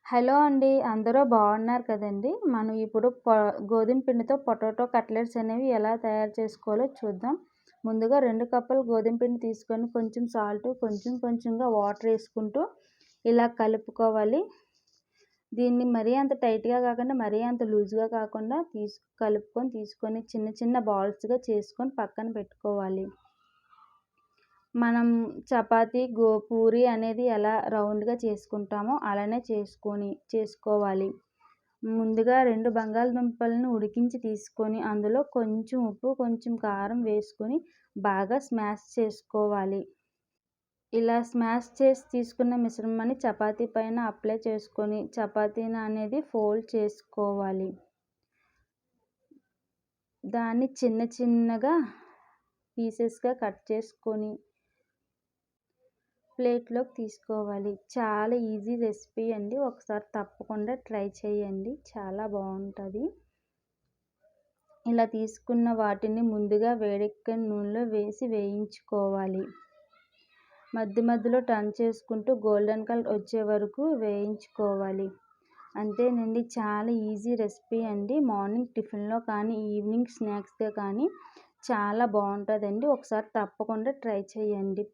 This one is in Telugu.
హలో అండి. అందరూ బాగున్నారు కదండీ! మనం ఇప్పుడు గోధుమ పిండితో పొటాటో కట్లెట్స్ అనేవి ఎలా తయారు చేసుకోవాలో చూద్దాం. ముందుగా 2 కప్పులు గోధుమ పిండి తీసుకొని కొంచెం సాల్టు, కొంచెం కొంచెంగా వాటర్ ఏసుకుంటూ ఇలా కలుపుకోవాలి. దీన్ని మరీ అంత టైట్‌గా కాకుండా, మరీ అంత లూజ్‌గా కాకుండా తీసుకొని చిన్న చిన్న బాల్స్‌గా చేసుకొని పక్కన పెట్టుకోవాలి. మనం చపాతీ, పూరి అనేది ఎలా రౌండ్‌గా చేసుకుంటామో అలానే చేసుకోవాలి. ముందుగా 2 బంగాళదుంపలను ఉడికించి తీసుకొని అందులో కొంచెం ఉప్పు, కొంచెం కారం వేసుకొని బాగా స్మాష్ చేసుకోవాలి. ఇలా స్మాష్ చేసి తీసుకున్న మిశ్రమాన్ని చపాతీ పైన అప్లై చేసుకొని చపాతీని అనేది ఫోల్డ్ చేసుకోవాలి. దాన్ని చిన్న చిన్నగా పీసెస్‌గా కట్ చేసుకొని ప్లేట్‌లోకి తీసుకోవాలి. చాలా ఈజీ రెసిపీ అండి. ఒకసారి తప్పకుండా ట్రై చేయండి. చాలా బావుంటది. ఇలా తీసుకున్న వాటిని ముందుగా వేడెక్కిన నూనెలో వేసి వేయించుకోవాలి. మధ్య మధ్యలో టర్న్ చేసుకుంటూ గోల్డెన్ కలర్ వచ్చే వరకు వేయించుకోవాలి. అంతేనండి. చాలా ఈజీ రెసిపీ అండి. మార్నింగ్ టిఫిన్‌లో కానీ, ఈవినింగ్ స్నాక్స్‌గా కానీ చాలా బావుంటదండి. ఒకసారి తప్పకుండా ట్రై చేయండి.